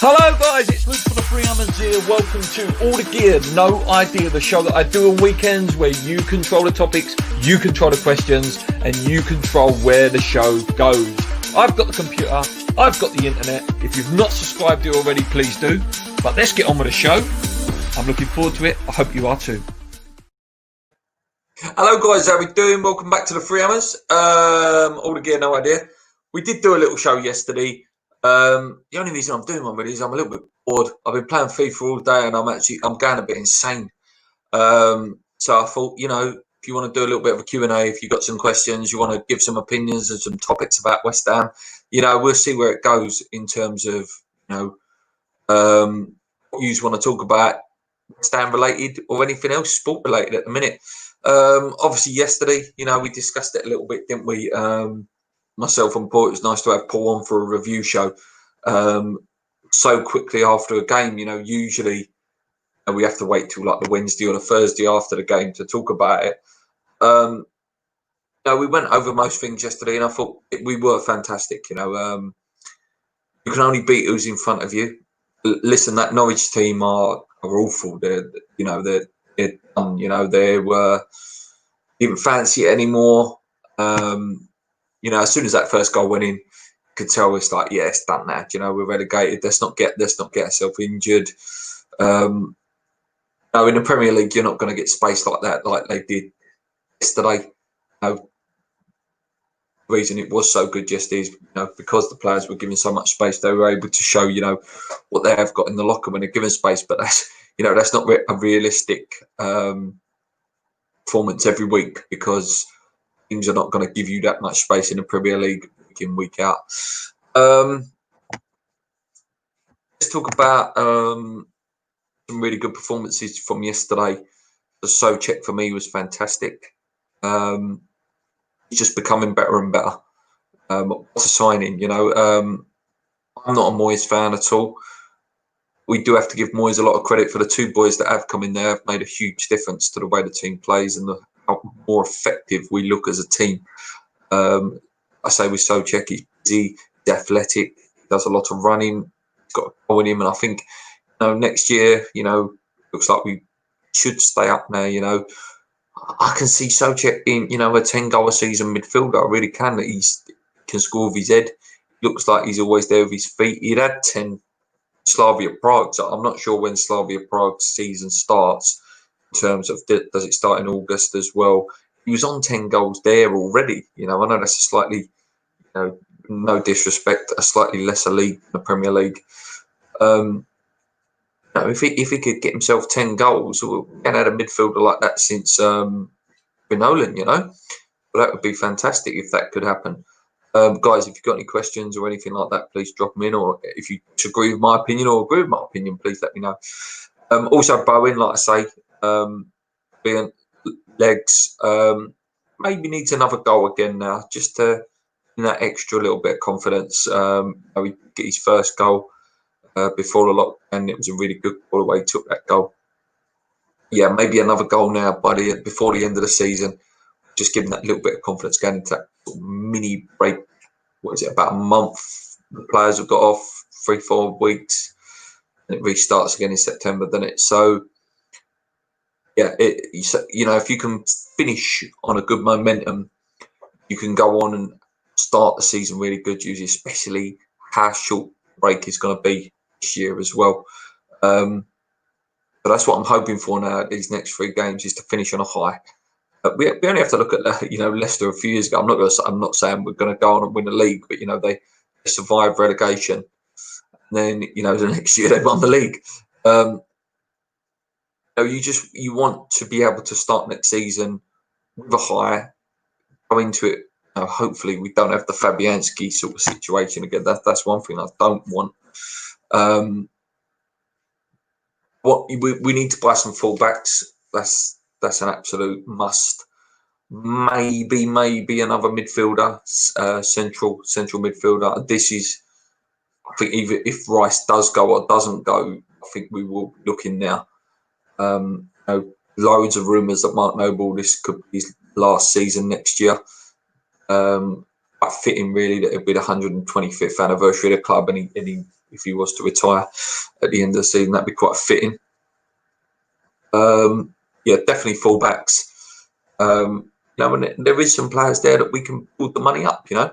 Hello guys, it's Luke for the Free Hammers here. Welcome to All the Gear, No Idea, the show that I do on weekends where you control the topics, you control the questions, and you control where the show goes. I've got the computer, I've got the internet. If you've not subscribed to it already, please do. But let's get on with the show. I'm looking forward to it. I hope you are too. Hello guys, how we doing? Welcome back to the Free Hammers. All the Gear, No Idea. We did do a little show yesterday. The only reason I'm doing one with it is I'm a little bit bored. I've been playing FIFA all day and I'm going a bit insane. So I thought, if you want to do a little bit of a Q&A, if you've got some questions, you want to give some opinions and some topics about West Ham, we'll see where it goes in terms of, what you want to talk about, West Ham related or anything else sport related at the minute. Obviously yesterday, we discussed it a little bit, didn't we? Myself and Paul, it was nice to have Paul on for a review show so quickly after a game. Usually we have to wait till like the Wednesday or the Thursday after the game to talk about it. We went over most things yesterday and I thought we were fantastic. You can only beat who's in front of you. Listen, that Norwich team are awful. They're done. They didn't fancy it anymore. As soon as that first goal went in, you could tell it's like, yeah, it's done now. We're relegated. Let's not get ourselves injured. In the Premier League, you're not going to get space like that, like they did yesterday. The reason it was so good yesterday is, because the players were given so much space, they were able to show, what they have got in the locker when they're given space. But that's not a realistic performance every week because teams are not going to give you that much space in the Premier League week in, week out. Let's talk about some really good performances from yesterday. The Souček for me was fantastic. He's just becoming better and better. What a signing, I'm not a Moyes fan at all. We do have to give Moyes a lot of credit for the two boys that have come in there, have made a huge difference to the way the team plays and how more effective we look as a team. I say with Souček, he's busy, he's athletic, he does a lot of running, he's got a goal in him, and I think next year, looks like we should stay up now. I can see Souček being, a 10-goal a season midfielder. I really can. He can score with his head. Looks like he's always there with his feet. He'd had 10 Slavia Prague, so I'm not sure when Slavia Prague's season starts. In terms of does it start in August as well? He was on 10 goals there already. I know that's a slightly, no disrespect, a slightly lesser league than the Premier League. If he could get himself 10 goals, we haven't had a midfielder like that since Nolan. But that would be fantastic if that could happen. Guys, if you've got any questions or anything like that, please drop them in. Or if you disagree with my opinion or agree with my opinion, please let me know. Also, Bowen, like I say, brilliant legs. Maybe needs another goal again now, just to that extra little bit of confidence. He get his first goal before the lockdown. It was a really good goal the way he took that goal. Yeah, maybe another goal now before the end of the season. Just give him that little bit of confidence going into that sort of mini break. What is it? About a month. The players have got off 3-4 weeks, and it restarts again in September, doesn't it? So. Yeah, if you can finish on a good momentum, you can go on and start the season really good, usually, especially how short break is going to be this year as well. But that's what I'm hoping for now. These next 3 games is to finish on a high. We only have to look at Leicester a few years ago. I'm not saying we're going to go on and win the league, but they survived relegation. And then the next year they won the league. You want to be able to start next season with a high, go into it. Hopefully, we don't have the Fabianski sort of situation again. That's one thing I don't want. We need to buy some fullbacks. That's an absolute must. Maybe another midfielder, central midfielder. This is, I think, either if Rice does go or doesn't go, I think we will be looking now. Loads of rumours that Mark Noble, this could be his last season next year. quite fitting, really, that it'd be the 125th anniversary of the club, and if he was to retire at the end of the season, that'd be quite fitting. Yeah, definitely fullbacks. You know, and there is some players there that we can build the money up. You know,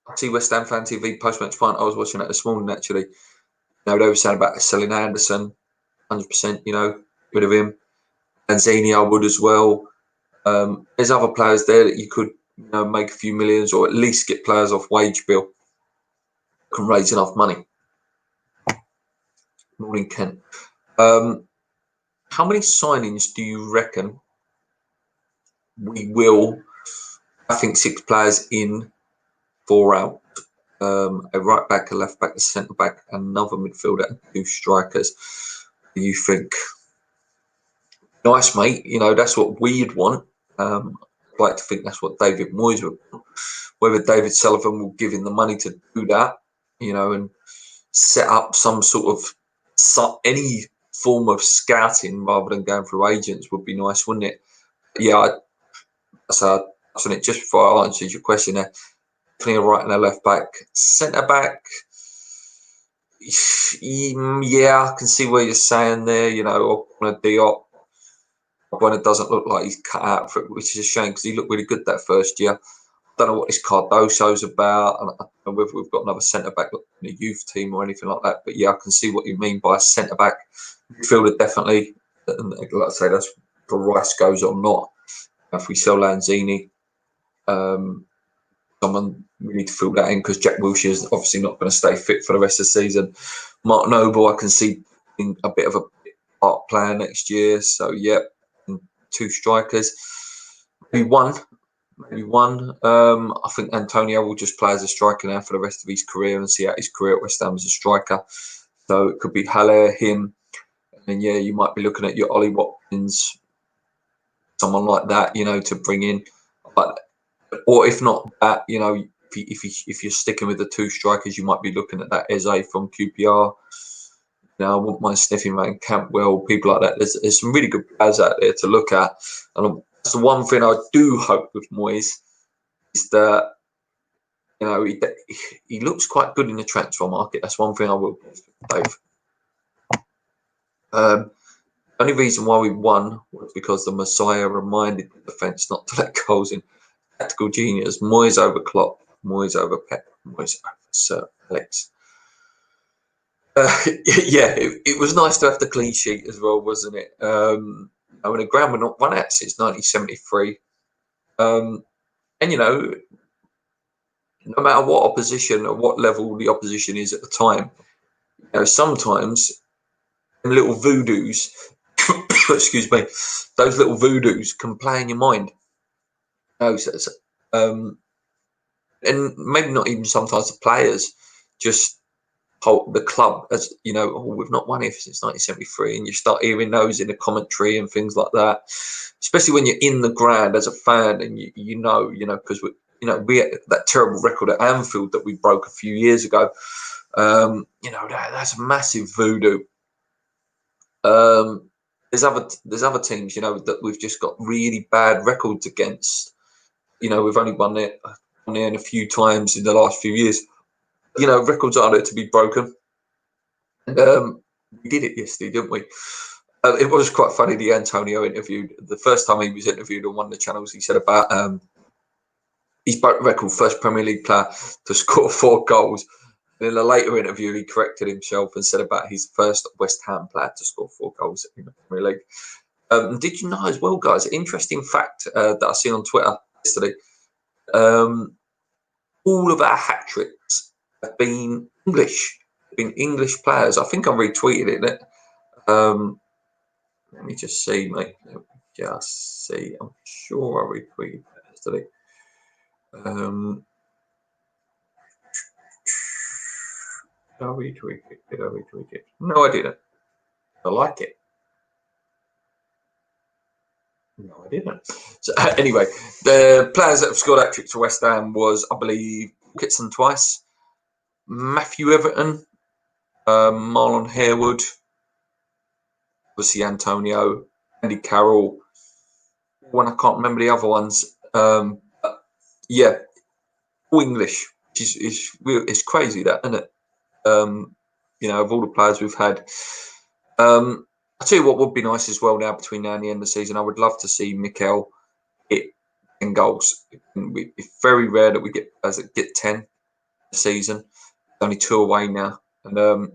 I see West Ham Fan TV post-match point. I was watching that this morning, actually. You know, they were saying about selling Anderson, 100%. You know, rid of him. Lanzini, I would as well. There's other players there that you could, you know, make a few millions, or at least get players off wage bill. Can raise enough money. Morning, Kent. How many signings do you reckon we will? I think 6 players in, 4 out. A right back, a left back, a centre back, another midfielder, and 2 strikers. Do you think? Nice, mate. You know, that's what we'd want. I'd like to think that's what David Moyes would want. Whether David Sullivan will give him the money to do that, you know, and set up some sort of any form of scouting rather than going through agents would be nice, wouldn't it? Yeah, so it just before I answered your question there. Definitely a right and a left back. Centre back, yeah, I can see what you're saying there. You know, on a Diop, when it doesn't look like he's cut out for it, which is a shame because he looked really good that first year. Don't know what this Cardoso's about, and I don't know whether we've got another centre back in the youth team or anything like that. But yeah, I can see what you mean by a centre back. Midfielder definitely, and like I say, that's for Rice goes or not. If we sell Lanzini, someone we need to fill that in because Jack Wilshere is obviously not going to stay fit for the rest of the season. Mark Noble, I can see in a bit of a part player next year. So yeah, 2 strikers, maybe one. I think Antonio will just play as a striker now for the rest of his career and see out his career at West Ham as a striker. So it could be Haller, him, and yeah, you might be looking at your Ollie Watkins, someone like that, you know, to bring in. But or if not that, you know, if you're sticking with the 2 strikers, you might be looking at that Eze from QPR. You know, I wouldn't mind sniffing around Campbell, people like that. There's some really good players out there to look at, and that's the one thing I do hope with Moyes is that, you know, he looks quite good in the transfer market. That's one thing I will give Dave. Only reason why we won was because the Messiah reminded the defence not to let goals in. Tactical genius. Moyes over Klopp. Moyes over Pep. Moyes over Sir Alex. Yeah, it was nice to have the clean sheet as well, wasn't it? I mean, the ground we're not won at since 1973. And, you know, no matter what opposition or what level the opposition is at the time, you know, sometimes little voodoos, excuse me, those little voodoos can play in your mind. You know, and maybe not even sometimes the players, just the club, as you know, we've not won it since 1973, and you start hearing those in the commentary and things like that, especially when you're in the ground as a fan, and you know, because we had that terrible record at Anfield that we broke a few years ago. You know, that's a massive voodoo. There's other teams, you know, that we've just got really bad records against. You know, we've only won it a few times in the last few years. You know, records are there to be broken. And we did it yesterday, didn't we? It was quite funny, the Antonio interview. The first time he was interviewed on one of the channels, he said about he's broke the record, first Premier League player to score 4 goals. And in a later interview, he corrected himself and said about his first West Ham player to score 4 goals in the Premier League. Did you know as well, guys, interesting fact that I seen on Twitter yesterday, all of our hat-tricks have been English players. I think I retweeted it. Let me just see, mate. Let me just see. I'm sure I retweeted that yesterday. Did I retweet it? No, I didn't. I like it. No, I didn't. So anyway, the players that have scored hat-tricks for West Ham was, I believe, Kitson twice, Matthew Everton, Marlon Harewood, obviously Antonio, Andy Carroll. One I can't remember the other ones. Yeah, all English. It's crazy that, isn't it? Of all the players we've had. I tell you what would be nice as well now between now and the end of the season. I would love to see Mikel hit 10 goals. It's very rare that we get 10 a season. Only 2 away now, and it'd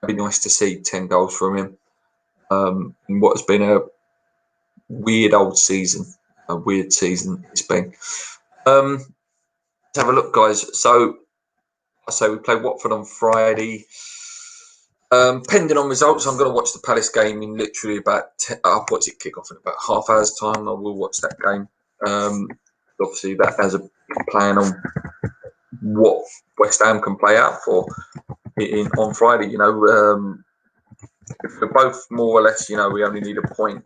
be nice to see 10 goals from him. In what has been a weird season it's been. Let's have a look, guys. So I say we play Watford on Friday. Pending on results, I'm going to watch the Palace game in literally about what's it kick off in about half hour's time. I will watch that game. Obviously, that has a plan on what West Ham can play out for on Friday. If we're both more or less, we only need a point.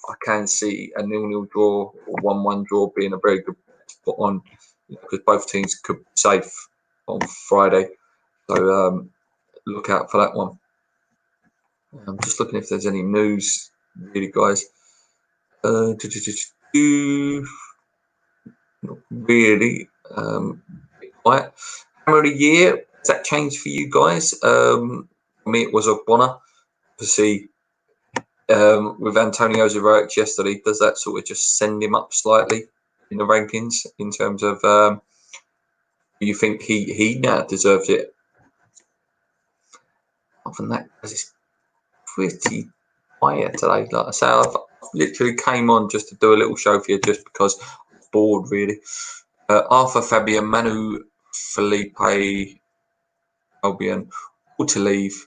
I can see a 0-0 draw or 1-1 draw being a very good spot on, because both teams could be safe on Friday. So look out for that one. I'm just looking if there's any news, really, guys. Not really. Quiet. Hammer of the year, has that changed for you guys? For me, it was Ogbonna. To see with Antonio Zerach yesterday, does that sort of just send him up slightly in the rankings in terms of you think he now deserves it? Other than that, it's pretty quiet today. Like I say, I've literally came on just to do a little show for you, just because I'm bored, really. Arthur, Fabian, Manu, Felipe, Albion, all to leave,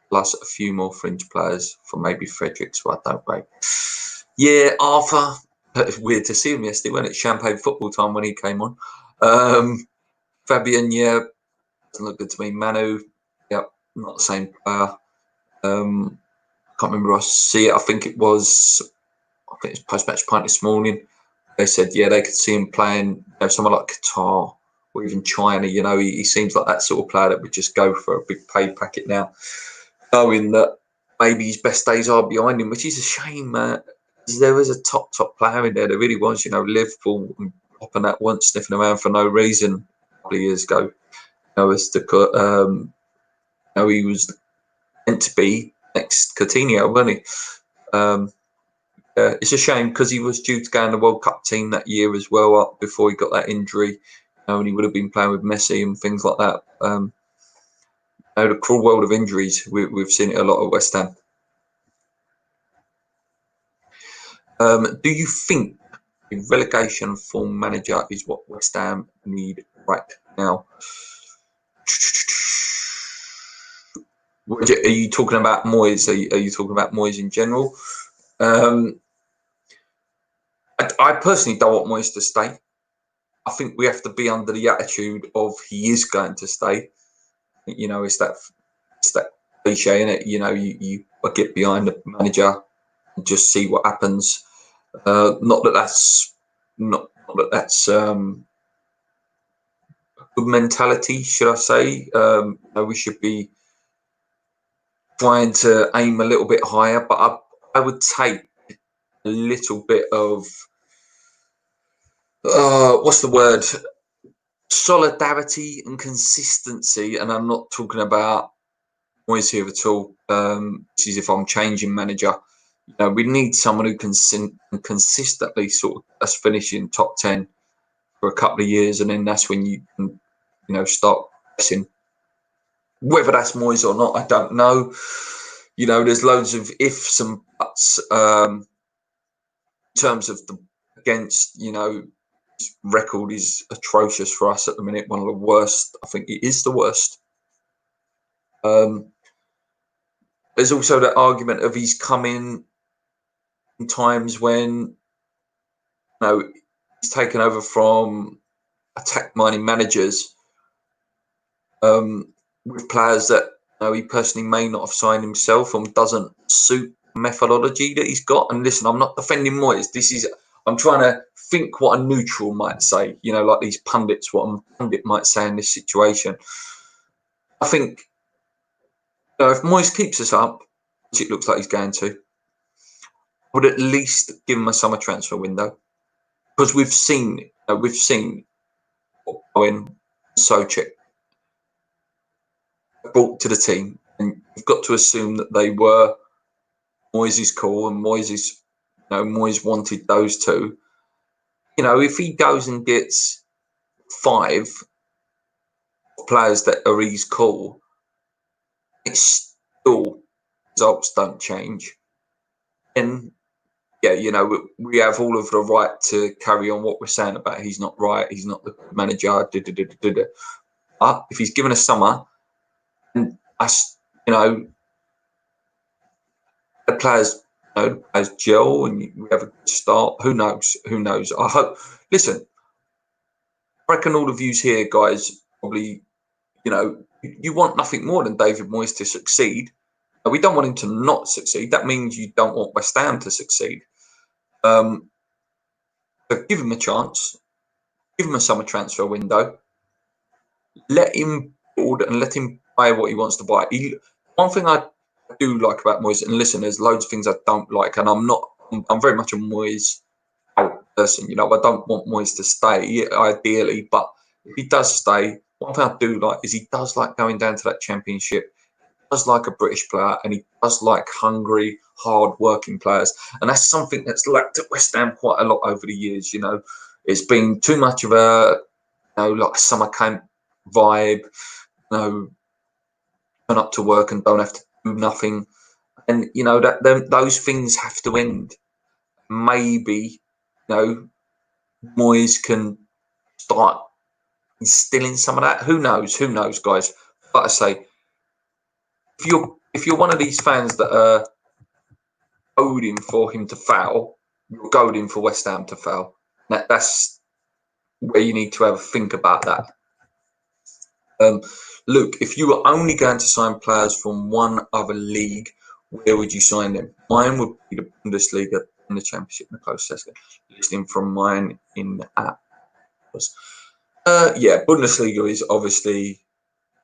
plus a few more fringe players for maybe Fredericks, who I don't rate. Yeah, Arthur. It's weird to see him yesterday, wasn't it? Champagne football time when he came on. Fabian, yeah, doesn't look good to me. Manu, yep, not the same player. Can't remember who I see it. I think it was post-match pint this morning. They said, yeah, they could see him playing someone like Qatar or even China. He seems like that sort of player that would just go for a big pay packet now, knowing that maybe his best days are behind him, which is a shame, man. There was a top player in there. There really was. Liverpool and popping that once, sniffing around for no reason a couple of years ago. He was meant to be next Coutinho, wasn't he? It's a shame because he was due to go in the World Cup team that year as well, up before he got that injury, and he would have been playing with Messi and things like that. The cruel world of injuries, we've seen it a lot at West Ham. Do you think a relegation form manager is what West Ham need right now? Are you talking about Moyes? Are you talking about Moyes in general? I personally don't want Moyes to stay. I think we have to be under the attitude of he is going to stay. It's that cliche, isn't it? You get behind the manager and just see what happens. Not that that's a good mentality, should I say? We should be trying to aim a little bit higher, but I would take a little bit of what's the word? Solidarity and consistency, and I'm not talking about Moyes here at all. This is if I'm changing manager. We need someone who can consistently sort of us finishing top 10 for a couple of years, and then that's when you can, start pressing. Whether that's Moyes or not, I don't know. There's loads of ifs and buts in terms of the against. His record is atrocious for us at the minute. One of the worst. I think it is the worst. There's also that argument of he's come in times when he's taken over from attack-minded managers with players that he personally may not have signed himself and doesn't suit the methodology that he's got. And listen, I'm not defending Moyes. I'm trying to think what a neutral might say, like these pundits, what a pundit might say in this situation. I think if Moyes keeps us up, which it looks like he's going to, I would at least give him a summer transfer window. because we've seen Owen Soucek brought to the team, and you've got to assume that they were Moyes' call, and Moyes wanted those two. If he goes and gets 5 players that are his call, it's still results don't change. And we have all of the right to carry on what we're saying about he's not right, he's not the manager. But if he's given us summer, and us, the players, as gel, and we have a start. Who knows? I hope. Listen, I reckon all of yous here, guys, probably, you want nothing more than David Moyes to succeed. We don't want him to not succeed. That means you don't want West Ham to succeed. So give him a chance. Give him a summer transfer window. Let him build and let him buy what he wants to buy. One thing I do like about Moyes, and listen, there's loads of things I don't like, and I'm very much a Moyes out person. I don't want Moyes to stay ideally, but if he does stay, one thing I do like is he does like going down to that Championship. He does like a British player, and he does like hungry, hard-working players, and that's something that's lacked at West Ham quite a lot over the years. It's been too much of a like a summer camp vibe. Turn up to work and don't have to do nothing, and those things have to end. Maybe Moyes can start instilling some of that. Who knows, guys? Like I say, if you're one of these fans that are goading for him to foul, you're goading for West Ham to foul. That's where you need to have a think about that. Luke, if you were only going to sign players from one other league, where would you sign them? Mine would be the Bundesliga and the Championship. Nicola Seska, listening from mine in the app. Bundesliga is obviously,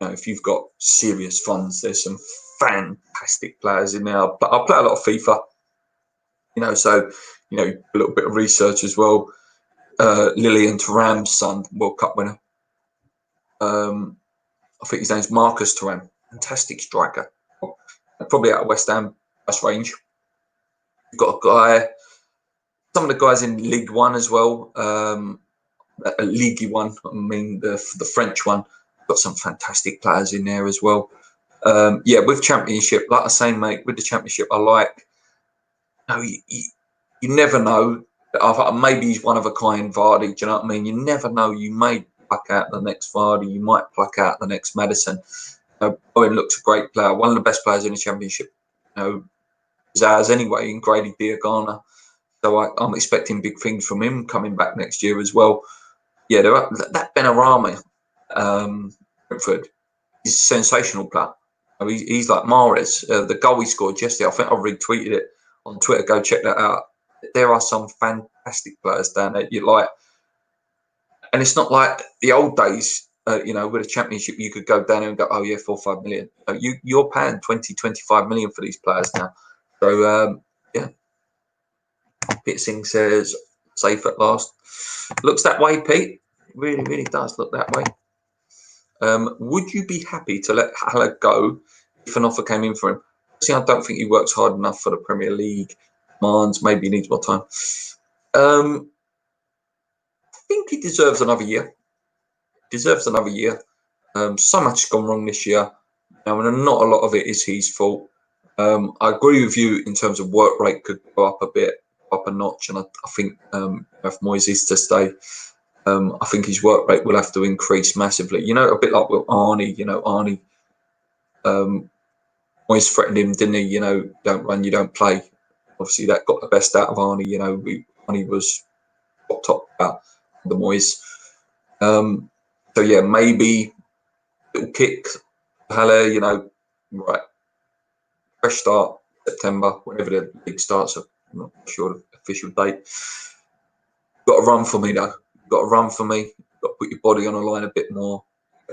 if you've got serious funds, there's some fantastic players in there. I play a lot of FIFA, so a little bit of research as well. Lilian Thuram's son, World Cup winner. I think his name's Marcus Thuram, fantastic striker, probably out of West Ham price range. You've got a guy, some of the guys in League One as well. League One, I mean the French one, got some fantastic players in there as well. With Championship, like I say, mate, with the Championship, I like. You never know. Maybe he's one of a kind, Vardy. Do you know what I mean? You never know. You may pluck out the next Vardy. You might pluck out the next Maddison. Owen looks a great player, one of the best players in the Championship. Is ours anyway, in Grady Diagana. So I'm expecting big things from him coming back next year as well. Yeah, that Benrahma, Brentford, is a sensational player. He's like Mahrez. The goal he scored yesterday, I think I retweeted it on Twitter. Go check that out. There are some fantastic players down there you like. And it's not like the old days, with a Championship, you could go down and go, oh, yeah, 4 or 5 million. You're paying 20, 25 million for these players now. So, Pete Singh says, safe at last. Looks that way, Pete. It really, really does look that way. Would you be happy to let Haller go if an offer came in for him? See, I don't think he works hard enough for the Premier League. Demands, maybe he needs more time. I think he deserves another year. So much has gone wrong this year, and not a lot of it is his fault. I agree with you in terms of work rate could go up a notch, and I think if Moyes is to stay, I think his work rate will have to increase massively. A bit like with Arnie. Arnie, Moyes threatened him, didn't he? Don't run, you don't play. Obviously, that got the best out of Arnie. Arnie was top about the Moyes. So yeah, maybe little kick, Haller. Right. Fresh start, September, whenever the league starts. I'm not sure the official date. You've got to run for me, though. You've got to run for me. You've got to put your body on the line a bit more.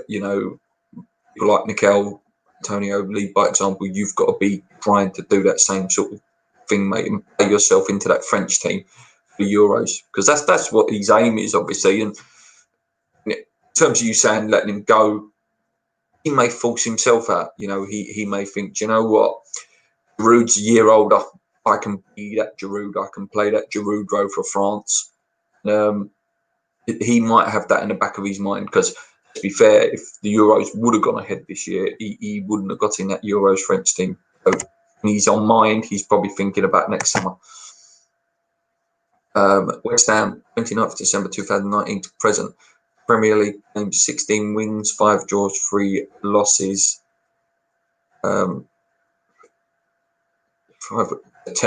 People like Mikel Antonio Lee, by example, you've got to be trying to do that same sort of thing, mate, and play yourself into that French team. the Euros, because that's what his aim is, obviously. And in terms of you saying letting him go, he may force himself out. You know, he may think, do you know what, Giroud's a year older. I can be that Giroud. I can play that Giroud role for France. He might have that in the back of his mind, because, to be fair, if the Euros would have gone ahead this year, he wouldn't have got in that Euros French team. So he's on mind. He's probably thinking about next summer. West Ham, 29th December 2019 to present. Premier League games, 16 wins, 5 draws, 3 losses. 10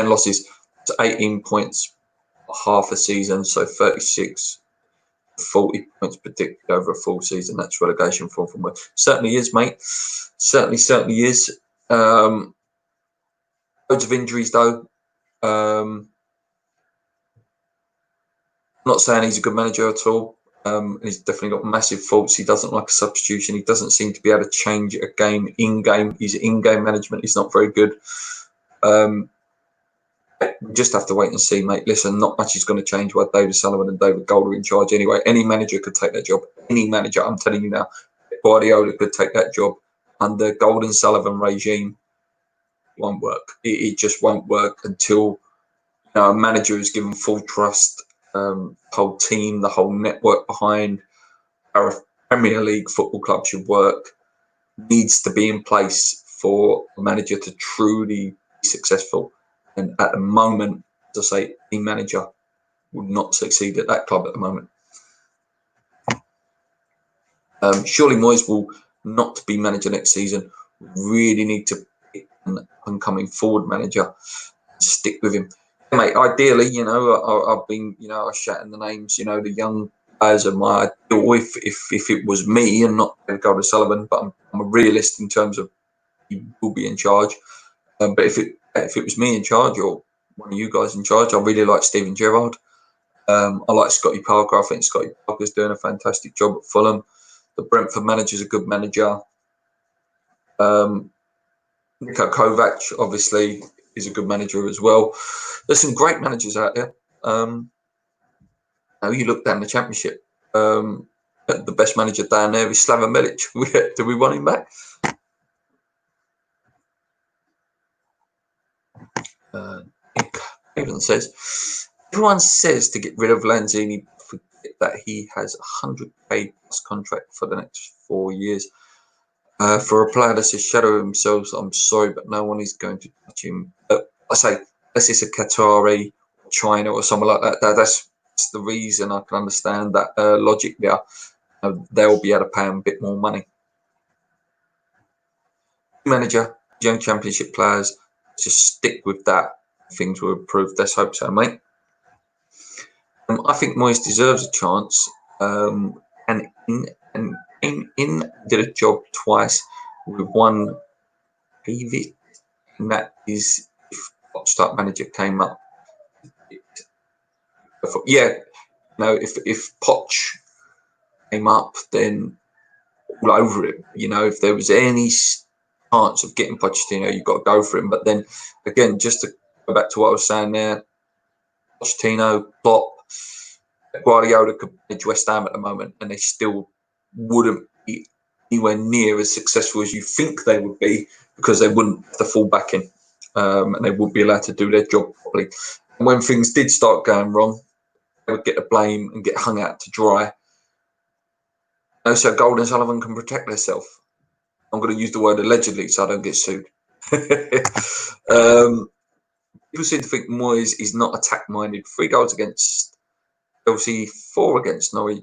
losses to 18 points half a season, so 36, 40 points predicted over a full season. That's relegation form from where. Certainly is, mate. Certainly is. Loads of injuries, though. Not saying he's a good manager at all. He's definitely got massive faults. He doesn't like a substitution. He doesn't seem to be able to change a game in-game. His in-game management is not very good. We just have to wait and see, mate. Listen, not much is going to change while David Sullivan and David Gold are in charge anyway. Any manager could take that job. Any manager, I'm telling you now, Guardiola could take that job. Under Gold and Sullivan regime, it won't work. It just won't work until a manager is given full trust. Whole team, the whole network behind how a Premier League football club should work needs to be in place for a manager to truly be successful. And at the moment, to say, the manager would not succeed at that club at the moment. Surely Moyes will not be manager next season. We really need to pick an oncoming forward manager and stick with him. Mate, ideally, I've been, I was shouting the names, the young players of my ideal if it was me and not David Sullivan, but I'm a realist in terms of he will be in charge. But if it was me in charge or one of you guys in charge, I really like Steven Gerrard. I like Scotty Parker. I think Scotty Parker's doing a fantastic job at Fulham. The Brentford manager's a good manager. Niko Kovac, obviously, is a good manager as well. There's some great managers out there. Now you look down the Championship. The best manager down there is Slaven Milic. Do we want him back? Everyone says to get rid of Lanzini, forget that he has a 100k plus contract for the next 4 years. For a player that's a shadow of himself, I'm sorry, but no one is going to touch him. I say, unless it's a Qatari, China, or someone like that. That's the reason I can understand that logic there. They'll be able to pay him a bit more money. Manager, young Championship players, just stick with that. Things will improve. Let's hope so, mate. I think Moyes deserves a chance. And did a job twice with one David, and that is if Start manager came up. If Poch came up, then all over it. If there was any chance of getting Pochettino, you've got to go for him. But then again, just to go back to what I was saying there, Pochettino, Klopp, Guardiola could manage West Ham at the moment, and they still wouldn't be anywhere near as successful as you think they would be, because they wouldn't have the full backing, and they wouldn't be allowed to do their job properly. And when things did start going wrong, they would get the blame and get hung out to dry. So Gold and Sullivan can protect themselves. I'm going to use the word allegedly so I don't get sued. People seem to think Moyes is not attack-minded. 3 goals against Chelsea, 4 against Norwich,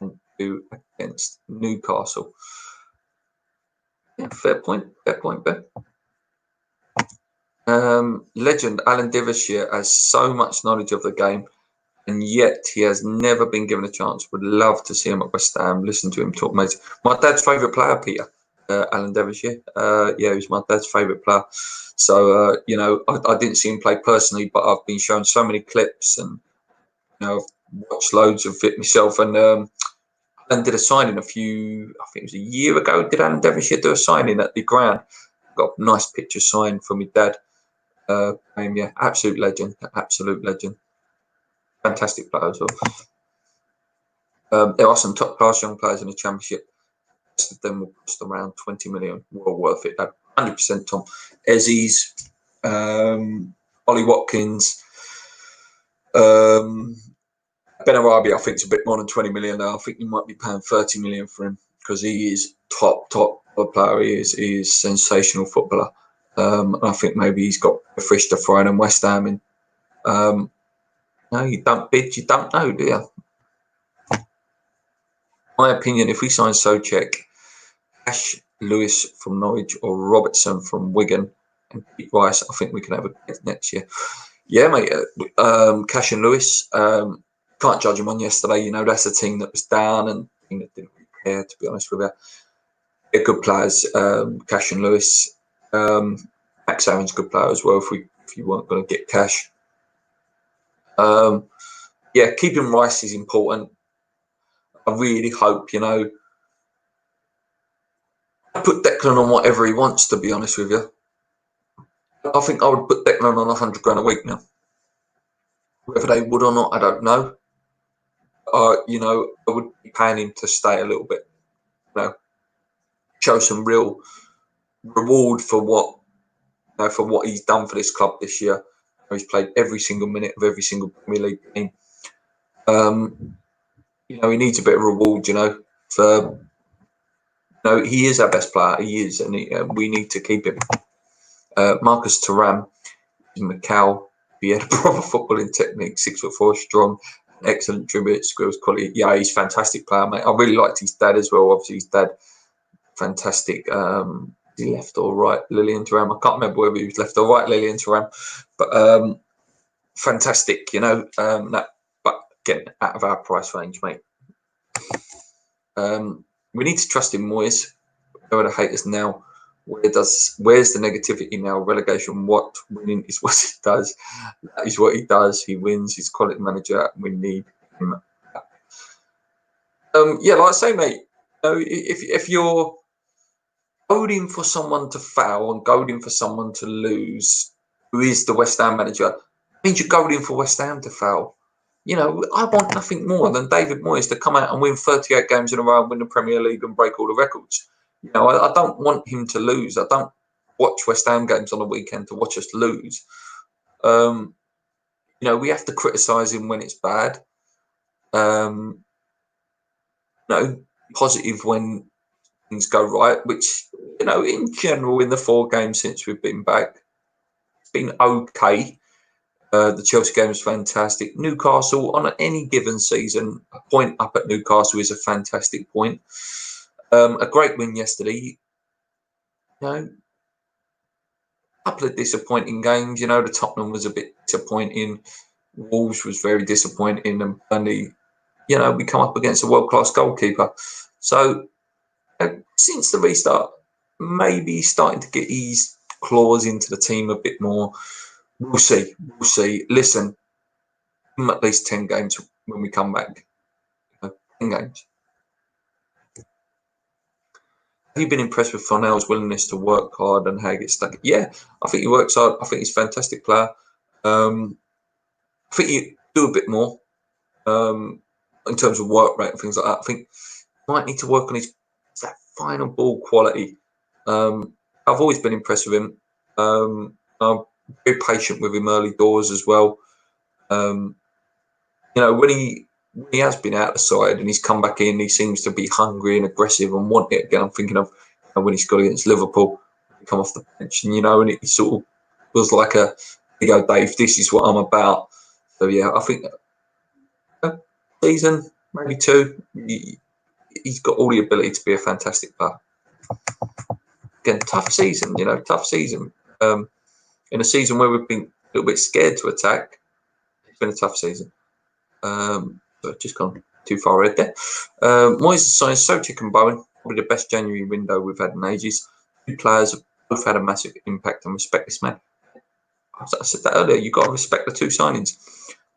and 2 against Newcastle. Yeah, fair point, Ben. Legend Alan Devonshire has so much knowledge of the game, and yet he has never been given a chance. Would love to see him at West Ham. Listen to him talk, mate. My dad's favourite player, Peter. Alan Devonshire. He's my dad's favourite player. So, I didn't see him play personally, but I've been shown so many clips, and I've watched loads of it myself. And Alan did a signing I think it was a year ago. Did Alan Devonshire do a signing at the ground? Got a nice picture signed from my dad. Absolute legend. fantastic player as well. There are some top class young players in the Championship. Most of them will cost around 20 million. Well worth it. 100% Tom. Ezzy's, Ollie Watkins, Benarabi, I think it's a bit more than 20 million now. I think you might be paying 30 million for him because he is top player. He is sensational footballer. I think maybe he's got a fish to fry and West Ham in. No, you don't bid, you don't know, do you? My opinion, if we sign Souček, Cash, Lewis from Norwich or Robertson from Wigan and Pete Rice, I think we can have a next year. Yeah, mate. Cash and Lewis, can't judge them on yesterday. You know, that's a team that was down and a team that didn't really care, to be honest with you. They're good players, Cash and Lewis. Max Aaron's a good player as well if you weren't going to get Cash. Yeah, keeping Rice is important. I really hope, you know, I put Declan on whatever he wants, to be honest with you. I think I would put Declan on 100 grand a week now. Whether they would or not, I don't know. You know, I would be paying him to stay a little bit. You know, show some real reward for what, you know, for what he's done for this club this year. He's played every single minute of every single Premier League game. You know, he needs a bit of reward. You know, for no, he is our best player. He is, and we need to keep him. Marcus Thuram, Macau. He had a proper footballing technique, 6'4", strong, excellent dribble, skills, quality. Yeah, he's a fantastic player, mate. I really liked his dad as well. Obviously, his dad, fantastic. He left or right, Lilian Thuram. I can't remember whether he was left or right, Lilian Thuram, but fantastic. You know, but again, out of our price range, mate. We need to trust in Moyes. Where the haters now. Where's the negativity now? Relegation. What winning is what he does. That is what he does. He wins. He's quality manager. We need him. Yeah, like I say, mate. If you're goading for someone to foul and goading for someone to lose, who is the West Ham manager, means you're goading for West Ham to foul. You know, I want nothing more than David Moyes to come out and win 38 games in a row and win the Premier League and break all the records. You know, I don't want him to lose. I don't watch West Ham games on the weekend to watch us lose. You know, we have to criticise him when it's bad. You know, positive when things go right, which, you know, in general, in the 4 games since we've been back, it's been okay. The Chelsea game was fantastic. Newcastle, on any given season, a point up at Newcastle is a fantastic point. A great win yesterday. You know, a couple of disappointing games. You know, the Tottenham was a bit disappointing. Wolves was very disappointing, and Burnley, you know, we come up against a world-class goalkeeper. So since the restart, maybe starting to get his claws into the team a bit more. We'll see. We'll see. Listen, at least 10 games when we come back. 10 games. Have you been impressed with Farnell's willingness to work hard and how he gets stuck? Yeah, I think he works hard. I think he's a fantastic player. I think he do a bit more in terms of work rate and things like that. I think he might need to work on that final ball quality. I've always been impressed with him. I'm very patient with him early doors as well. You know, when he has been out the side and he's come back in, he seems to be hungry and aggressive and want it again. I'm thinking of when he scored against Liverpool, he come off the bench, and you know, and it sort of was like a, you go, Dave, this is what I'm about. So yeah, I think season, maybe 2, he's got all the ability to be a fantastic player. Again, tough season, you know, tough season. In a season where we've been a little bit scared to attack, it's been a tough season. But just gone too far ahead there. Moyes signed Souček and Bowen, probably the best January window we've had in ages. 2 players have both had a massive impact and respect this man. I said that earlier, you've got to respect the 2 signings.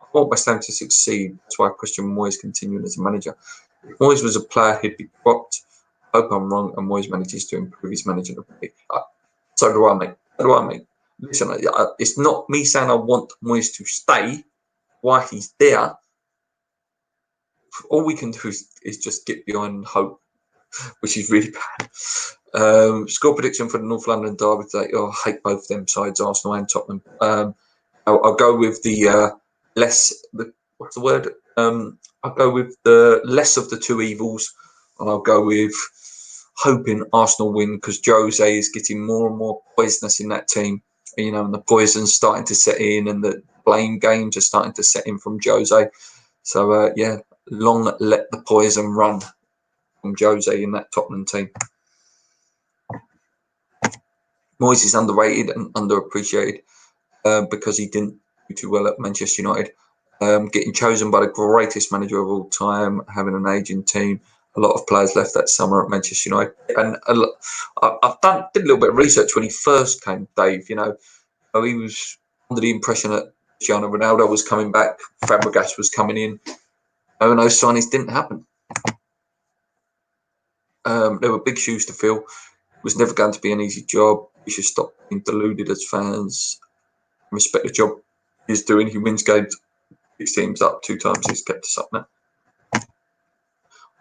I want West Ham to succeed. That's why I question Moyes continuing as a manager. If Moyes was a player, he'd be dropped. I hope I'm wrong and Moyes manages to improve his management. So do I, mate. So do I, mate. Listen, it's not me saying I want Moyes to stay. why he's there. All we can do is just get behind hope, which is really bad. Score prediction for the North London derby today. Oh, I hate both them sides, Arsenal and Tottenham. I'll go with what's the word? I'll go with the less of the two evils, and I'll go with hoping Arsenal win, because Jose is getting more and more poisonous in that team. You know, and the poison's starting to set in, and the blame games are starting to set in from Jose. So long let the poison run from Jose in that Tottenham team. Moyes is underrated and underappreciated because he didn't do too well at Manchester United. Getting chosen by the greatest manager of all time, having an aging team. A lot of players left that summer at Manchester United, and I've did a little bit of research when he first came. Dave, you know, he was under the impression that Cristiano Ronaldo was coming back, Fabregas was coming in. And those signings didn't happen. There were big shoes to fill. It was never going to be an easy job. We should stop being deluded as fans. Respect the job he's doing. He wins games. His team's up 2 times. He's kept us up now.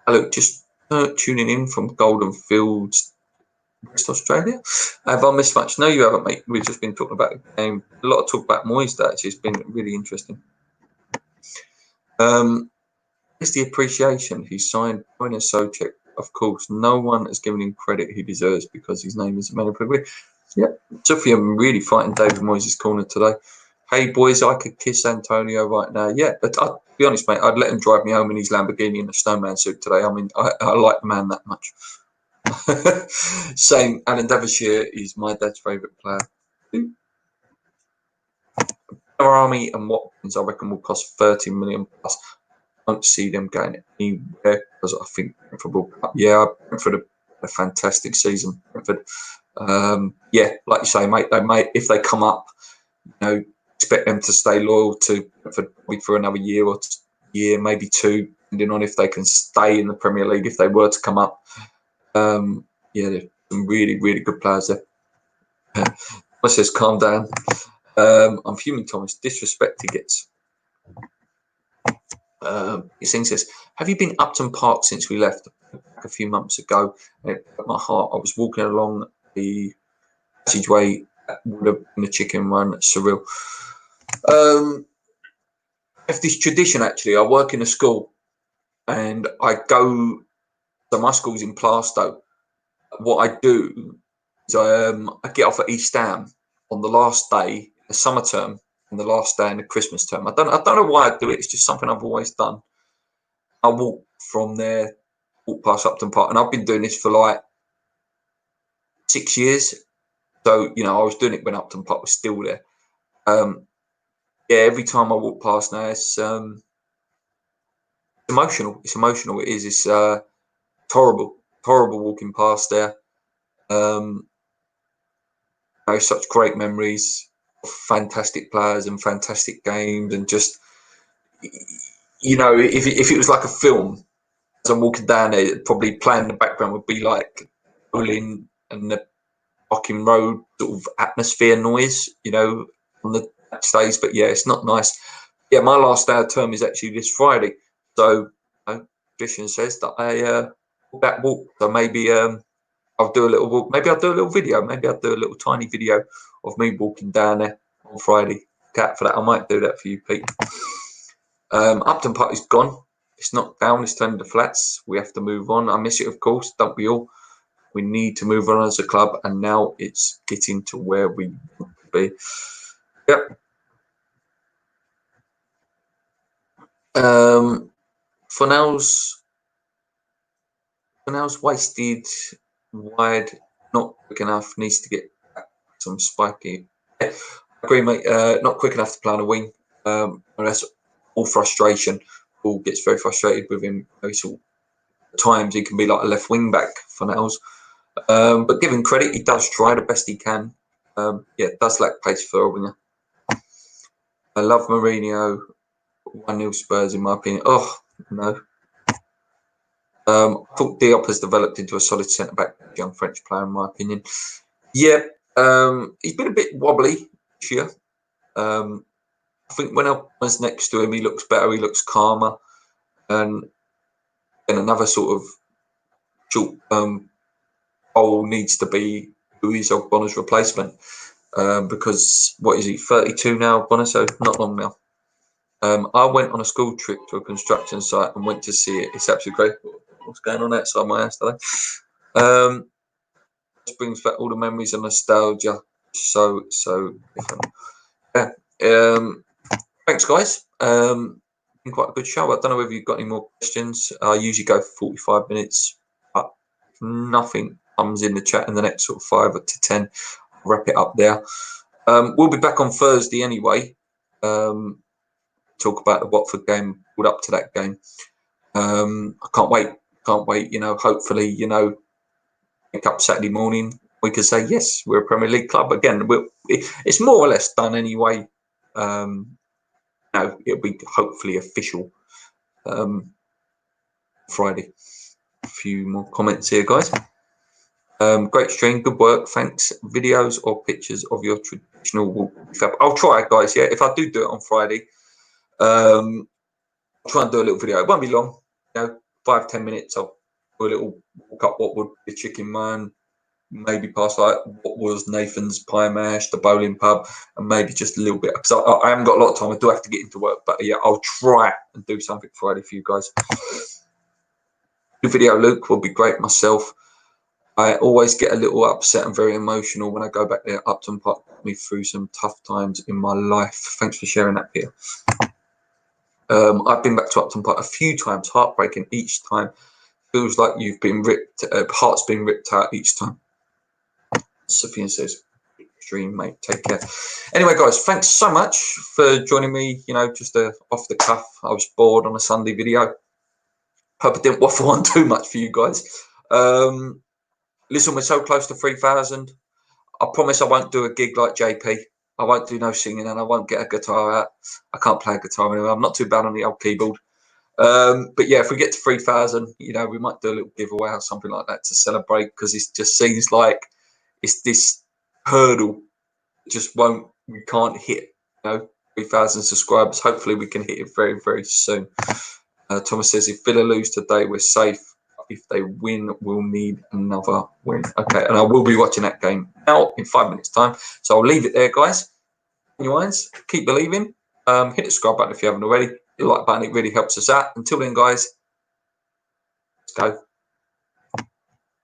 Hello, just tuning in from Golden Fields, West Australia. Have I missed much? No, you haven't, mate. We've just been talking about the game. A lot of talk about Moyes. Actually, it's been really interesting. It's the appreciation. He signed Brynjar Soucek. Of course, no one has given him credit he deserves because his name is Emmanuel Pellegrini. Yep, Sophia really fighting David Moyes' corner today. Hey, boys, I could kiss Antonio right now. Yeah, but I'll be honest, mate, I'd let him drive me home in his Lamborghini in a snowman suit today. I mean, I like the man that much. Saying Alan Davishire is my dad's favourite player. Our Army and Watkins, I reckon, will cost 30 million plus. I don't see them going anywhere because I think Brentford will. Yeah, Brentford a fantastic season. Brentford, like you say, mate, they may, if they come up, you know, expect them to stay loyal to Brentford for another year or maybe 2, depending on if they can stay in the Premier League. If they were to come up, there's some really, really good players there. I says, calm down. I'm fuming, Thomas. Disrespect he gets. Singh says, have you been Upton Park since we left a few months ago? And it broke my heart. I was walking along the passageway that would have been a chicken run. Surreal. I have this tradition, actually. I work in a school and I go, so my school's in Plaistow. What I do is I get off at East Ham on the last day, the summer term, and the last day in the Christmas term. I don't know why I do it. It's just something I've always done. I walk from there, walk past Upton Park, and I've been doing this for like 6 years. So, you know, I was doing it when Upton Park was still there. Every time I walk past now, it's emotional. It's emotional. It is. It's horrible walking past there. Such great memories, fantastic players and fantastic games, and just, you know, if it was like a film, as I'm walking down there, probably playing in the background would be like bowling and the Barking Road sort of atmosphere noise, you know, on the stage. But yeah, it's not nice. Yeah, my last day of term is actually this Friday, so tradition says that I walk. So maybe I'll do a little walk. Maybe I'll do a little video. Maybe I'll do a little tiny video of me walking down there on Friday. Cat for that. I might do that for you, Pete. Upton Park is gone. It's knocked down. It's turned to flats. We have to move on. I miss it, of course. Don't we all? We need to move on as a club, and now it's getting to where we want to be. Yep. Fornell's wasted wide, not quick enough. Needs to get some spiky. I agree, mate. Not quick enough to play on a wing. That's all frustration. Paul gets very frustrated with him. At times he can be like a left wing back for Fornell's. But give him credit, he does try the best he can. Does lack pace for a winger. I love Mourinho. 1-0 Spurs, in my opinion. Oh, no. I thought Diop has developed into a solid centre-back, young French player, in my opinion. Yeah, he's been a bit wobbly this year. I think when I was next to him, he looks better. He looks calmer, and another sort of short goal needs to be who is Ogbonna's replacement, because what is he, 32 now, Ogbonna? So not long now. I went on a school trip to a construction site and went to see it. It's absolutely great. What's going on outside my house today? This brings back all the memories and nostalgia. So different. Yeah. Thanks, guys. Been quite a good show. I don't know whether you've got any more questions. I usually go for 45 minutes, but if nothing comes in the chat in the next sort of 5 to 10, I'll wrap it up there. We'll be back on Thursday anyway. Talk about the Watford game, build up to that game. I can't wait. You know, hopefully, you know, wake up Saturday morning, we could say yes, we're a Premier League club again. It's more or less done anyway. No, it'll be hopefully official Friday. A few more comments here, guys. Great stream, good work, thanks. Videos or pictures of your traditional fab. I'll try it, guys. Yeah, if I do it on Friday, I'll try and do a little video. It won't be long, you know, 5-10 minutes. I'll do a little walk up what would be Chicken Man, maybe past like what was Nathan's Pie Mash, the bowling pub, and maybe just a little bit, because I haven't got a lot of time. I do have to get into work, but yeah, I'll try and do something Friday for you guys. The video, Luke, will be great myself. I always get a little upset and very emotional when I go back there. Upton Park put me through some tough times in my life. Thanks for sharing that, Peter. I've been back to Upton Park a few times, heartbreaking each time. Feels like you've been ripped, heart's been ripped out each time. Sophia says, extreme, mate, take care. Anyway, guys, thanks so much for joining me, you know, just off the cuff. I was bored on a Sunday video. Hope I didn't waffle on too much for you guys. Listen, we're so close to 3,000. I promise I won't do a gig like JP. I won't do no singing, and I won't get a guitar out. I can't play a guitar anyway. I'm not too bad on the old keyboard. But yeah, if we get to 3,000, you know, we might do a little giveaway or something like that to celebrate, because it just seems like it's this hurdle just we can't hit, you know, 3,000 subscribers. Hopefully we can hit it very, very soon. Thomas says, if Villa lose today, we're safe. If they win, we'll need another win. Okay, and I will be watching that game now in 5 minutes' time. So I'll leave it there, guys. Anyways, keep believing. Hit the subscribe button if you haven't already. Hit the like button, it really helps us out. Until then, guys, let's go.